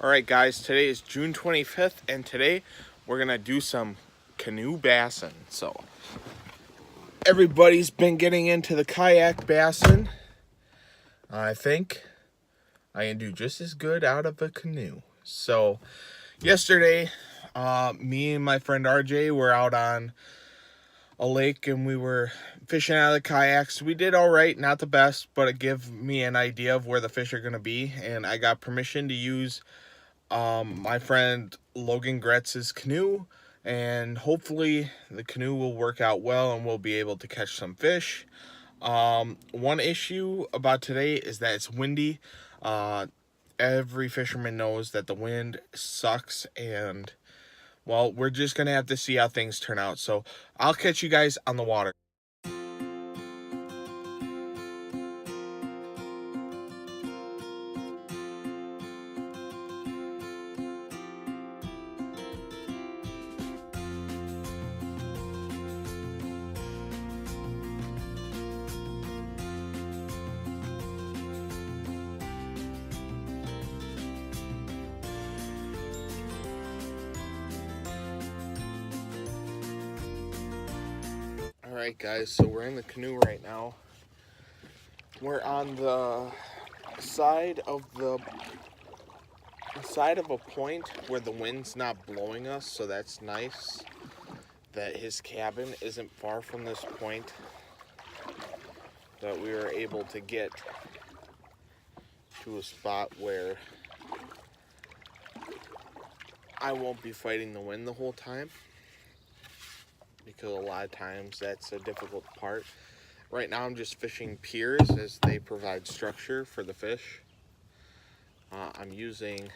Alright guys, today is June 25th and today we're going to do some canoe bassing. So everybody's been getting into the kayak bassing. I think I can do just as good out of a canoe. So yesterday, me and my friend RJ were out on a lake and we were fishing out of the kayaks. We did all right, not the best, but it gave me an idea of where the fish are going to be. And I got permission to use my friend Logan Gretz's canoe, and hopefully the canoe will work out well and we'll be able to catch some fish. One issue about today is that it's windy. Every fisherman knows that the wind sucks, and well, we're just gonna have to see how things turn out. So I'll catch you guys on the water. Alright guys, so we're in the canoe right now. We're on the side of a point where the wind's not blowing us, so that's nice that his cabin isn't far from this point, that we were able to get to a spot where I won't be fighting the wind the whole time, because a lot of times that's a difficult part. Right now I'm just fishing piers as they provide structure for the fish. I'm using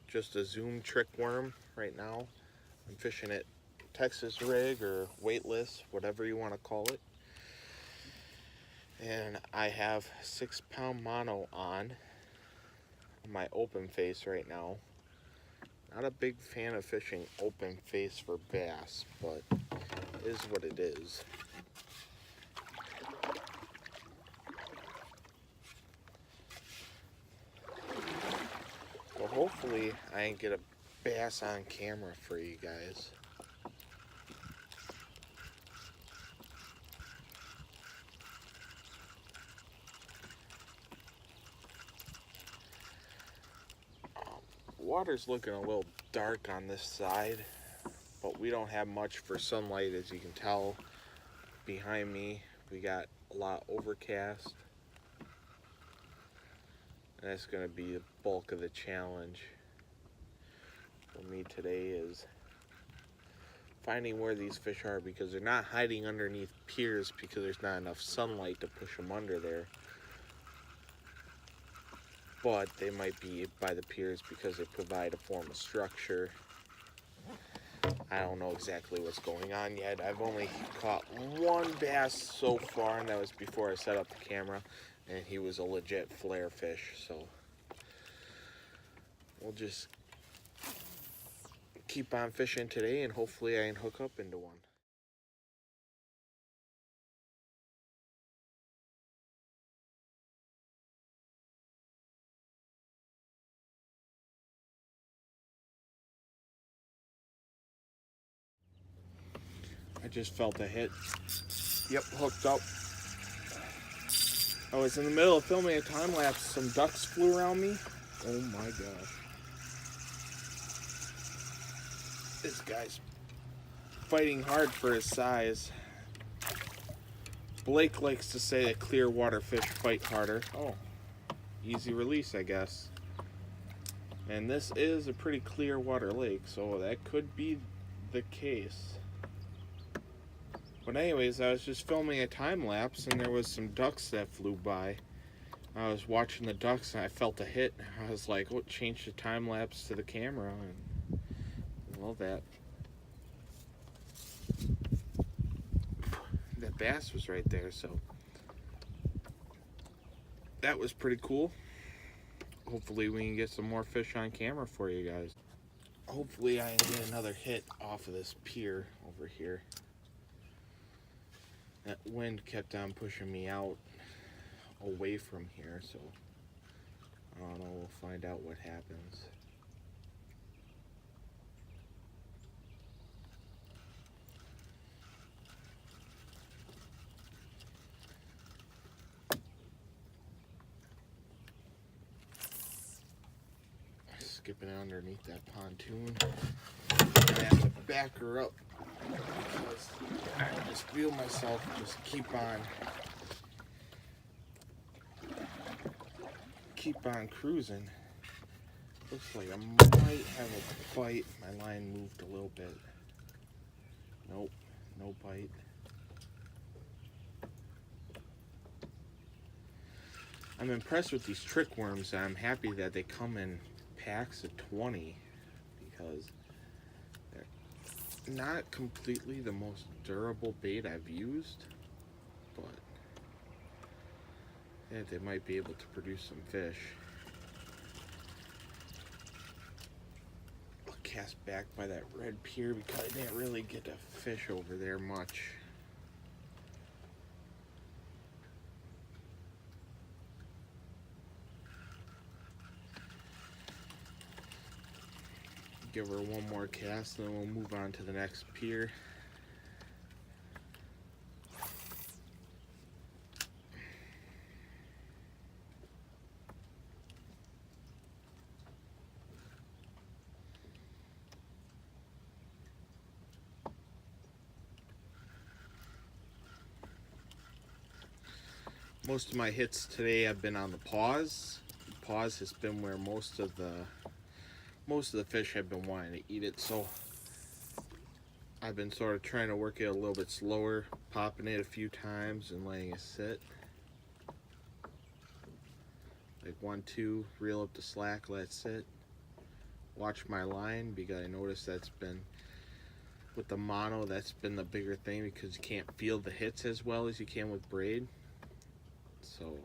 just a Zoom trick worm right now. I'm fishing it Texas rig or weightless, whatever you want to call it. And I have 6-pound mono on my open face right now. Not a big fan of fishing open face for bass, but it is what it is. Well, hopefully I can get a bass on camera for you guys. Water's looking a little dark on this side, but we don't have much for sunlight, as you can tell. Behind me we got a lot overcast, and that's going to be the bulk of the challenge for me today, is finding where these fish are, because they're not hiding underneath piers because there's not enough sunlight to push them under there. But they might be by the piers because they provide a form of structure. I don't know exactly what's going on yet. I've only caught one bass so far, and that was before I set up the camera, and he was a legit flare fish. So we'll just keep on fishing today, and hopefully I can hook up into one. I just felt a hit. Yep, hooked up. I was in the middle of filming a time lapse. Some ducks flew around me. Oh my gosh. This guy's fighting hard for his size. Blake likes to say that clear water fish fight harder. Oh, easy release, I guess. And this is a pretty clear water lake, so that could be the case. But anyways, I was just filming a time lapse and there was some ducks that flew by. I was watching the ducks and I felt a hit. I was like, oh, change the time lapse to the camera, and well, that bass was right there, so that was pretty cool. Hopefully we can get some more fish on camera for you guys. Hopefully I can get another hit off of this pier over here. That wind kept on pushing me out away from here, so I don't know find out what happens. Skipping underneath that pontoon. I have to back her up because I just feel myself just keep on cruising. Looks like I might have a bite. My line moved a little bit. Nope, no bite. I'm impressed with these trick worms. I'm happy that they come in packs of 20 because they're not completely the most durable bait I've used, but yeah, they might be able to produce some fish. I'll cast back by that red pier because I didn't really get to fish over there much. Give her one more cast, and then we'll move on to the next pier. Most of my hits today have been on the pause. The pause has been where most of the fish have been wanting to eat it, so I've been sort of trying to work it a little bit slower, popping it a few times and letting it sit. Like 1, 2, reel up the slack, let it sit. Watch my line because I noticed that's been, with the mono, that's been the bigger thing because you can't feel the hits as well as you can with braid. So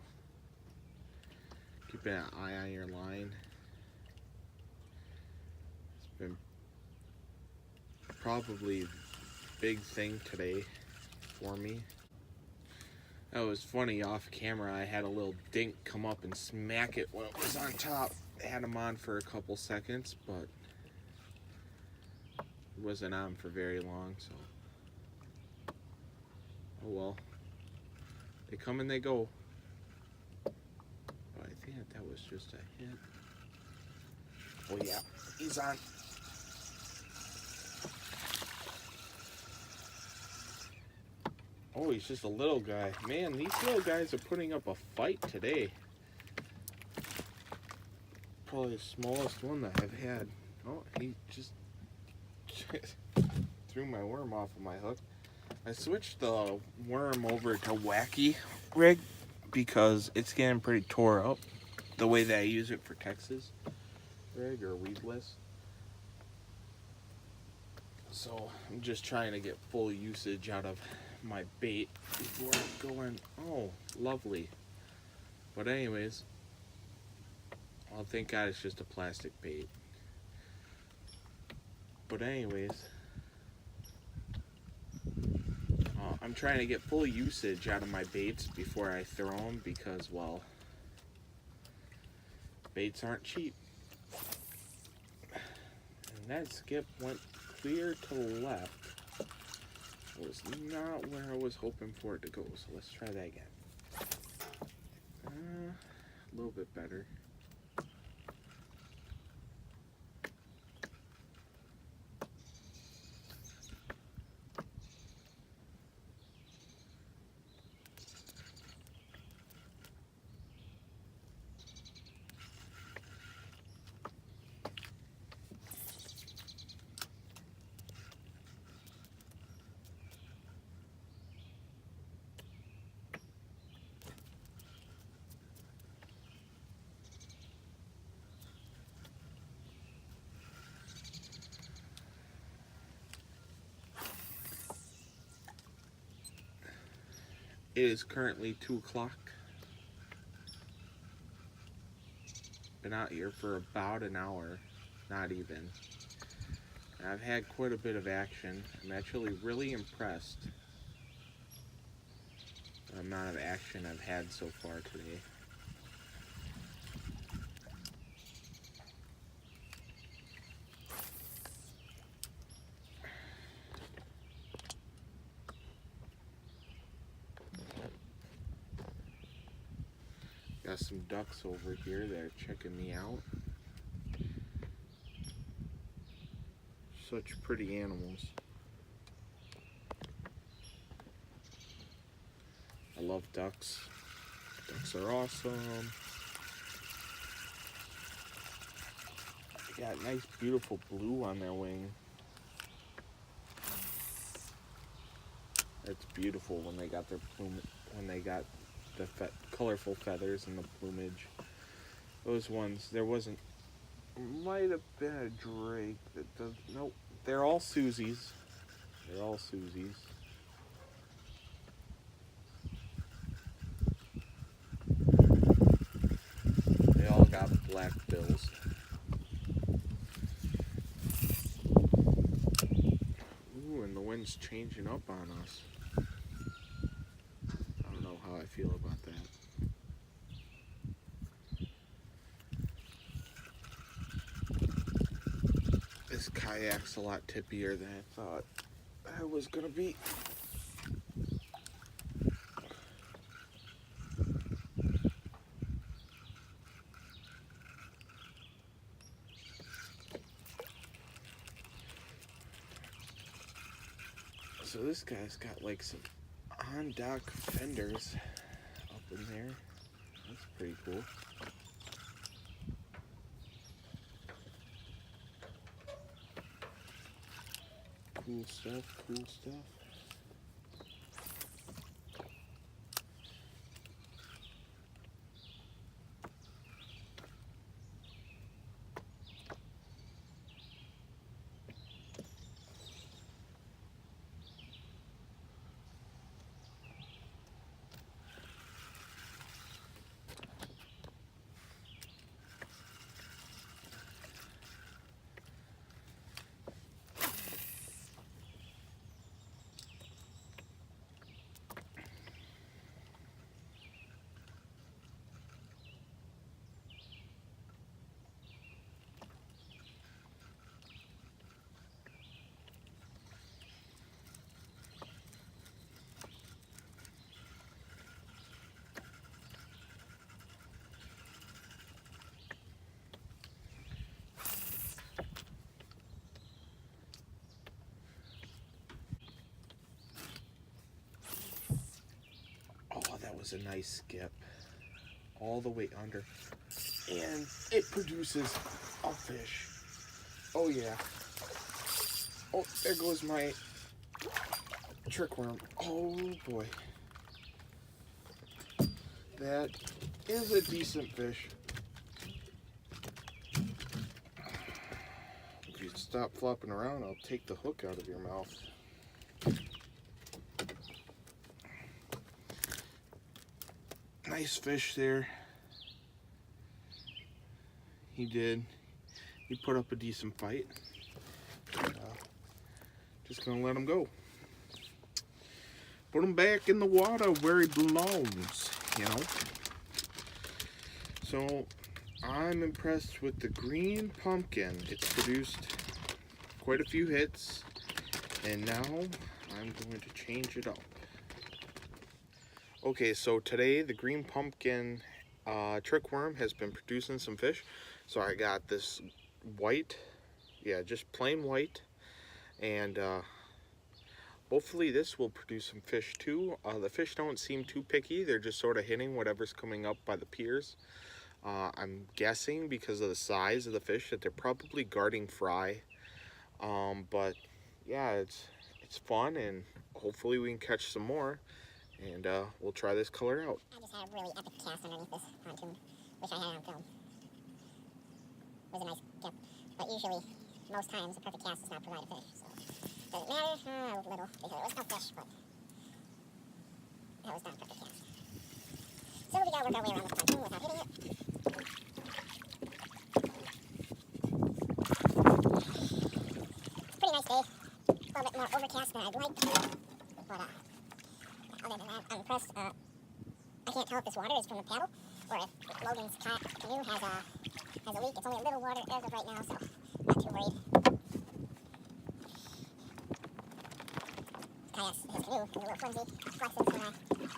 keeping an eye on your line. It's been probably a big thing today for me. That was funny, off camera I had a little dink come up and smack it when it was on top. I had him on for a couple seconds, but it wasn't on for very long, so oh well. They come and they go. But I think that was just a hit. Oh yeah, he's on. Oh, he's just a little guy. Man, these little guys are putting up a fight today. Probably the smallest one that I've had. Oh, he just threw my worm off of my hook. I switched the worm over to wacky rig because it's getting pretty tore up the way that I use it for Texas rig or weedless. So I'm just trying to get full usage out of my bait before going. Oh, lovely. But anyways, well, thank God it's just a plastic bait. But anyways, I'm trying to get full usage out of my baits before I throw them because, well, baits aren't cheap. And that skip went clear to the left. It was not where I was hoping for it to go, so let's try that again. A little bit better. It is currently 2 o'clock. Been out here for about an hour, not even. And I've had quite a bit of action. I'm actually really impressed with the amount of action I've had so far today. Got some ducks over here that are checking me out. Such pretty animals. I love ducks. Ducks are awesome. They got nice, beautiful blue on their wing. It's beautiful when they got their when they got the colorful feathers and the plumage. Those ones, there wasn't, might have been a drake that does, nope, they're all Susies. They're all Susies. They all got black bills. Ooh, and the wind's changing up on us. I don't know how I feel about that. This kayak's a lot tippier than I thought it was gonna be. So this guy's got like some on-dock fenders up in there. That's pretty cool. Cool stuff, cool stuff. Was a nice skip all the way under, and it produces a fish. Oh yeah. Oh, there goes my trick worm. Oh boy, that is a decent fish. If you stop flopping around, I'll take the hook out of your mouth. Nice fish there. He did. He put up a decent fight. Just gonna let him go. Put him back in the water where he belongs, you know. So I'm impressed with the green pumpkin. It's produced quite a few hits, and now I'm going to change it up. Okay, so today the green pumpkin trick worm has been producing some fish. So I got this white, yeah, just plain white, and hopefully this will produce some fish too. The fish don't seem too picky. They're just sort of hitting whatever's coming up by the piers. I'm guessing because of the size of the fish that they're probably guarding fry. But yeah, it's fun, and hopefully we can catch some more. And we'll try this color out. I just had a really epic cast underneath this pontoon. Wish I had it on film. It was a nice dip. But usually, most times, a perfect cast does not provide a fish. So, does it matter? A little, because it was no fish, but that was not a perfect cast. So we gotta work our way around this pontoon without hitting it. It's a pretty nice day. A little bit more overcast than I'd like. But, other than that, I'm impressed. I can't tell if this water is from the paddle or if Logan's canoe has a leak. It's only a little water as of right now, so not too worried. His canoe is a little flimsy, flexes when I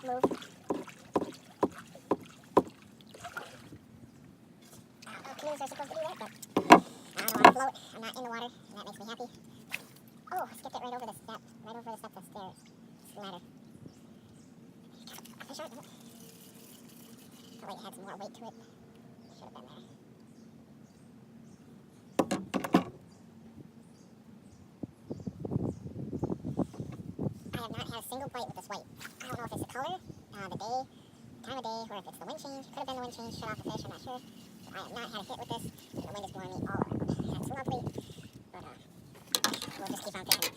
move. canoes are supposed to do that, but I don't know how to float. I'm not in the water, and that makes me happy. Oh, I skipped it right over the step. Right over the step of the stairs. What's the matter? Fish on it. Felt like it had some more weight to it. Should have been there. I have not had a single bite with this white. I don't know if it's the color, the day, time of day, or if it's the wind change. Could have been the wind change, shut off the fish, I'm not sure. But I have not had a hit with this. The wind is blowing me all around. That's lovely. But we'll just keep on fishing.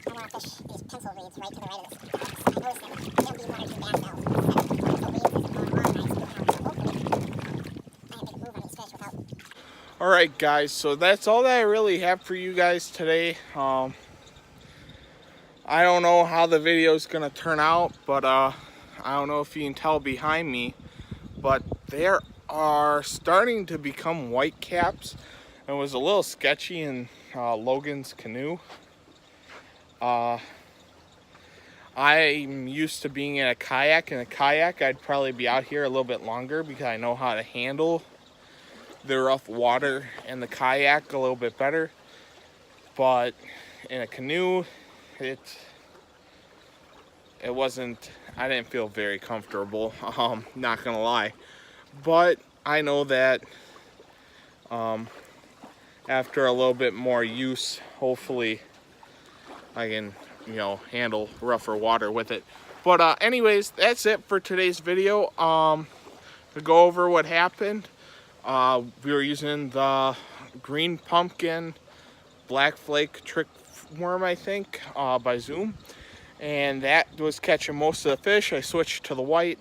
I want to fish these pencil reeds right to the right of this. I noticed that there'll be one or two bass now. Pencil reeds isn't going on nice, but hopefully I can make a move on these fish without. All right, guys, so that's all that I really have for you guys today. I don't know how the video is going to turn out, but I don't know if you can tell behind me, but there are starting to become white caps. It was a little sketchy in Logan's canoe. I'm used to being in a kayak. In a kayak, I'd probably be out here a little bit longer because I know how to handle the rough water and the kayak a little bit better. But in a canoe, it wasn't, I didn't feel very comfortable, not gonna lie. But I know that after a little bit more use, hopefully I can, handle rougher water with it. But anyways, that's it for today's video. To go over what happened, we were using the green pumpkin black flake trick worm, I think, by Zoom, and that was catching most of the fish. I switched to the white.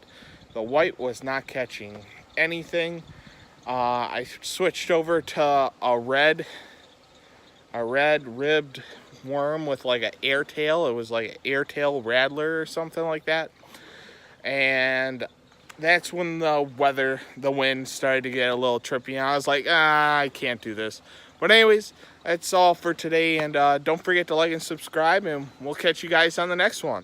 The white was not catching anything. I switched over to a red ribbed worm with like an air tail. It was like an air tail rattler or something like that. And that's when the wind started to get a little trippy, and I was like, I can't do this. But anyways, that's all for today, and don't forget to like and subscribe, and we'll catch you guys on the next one.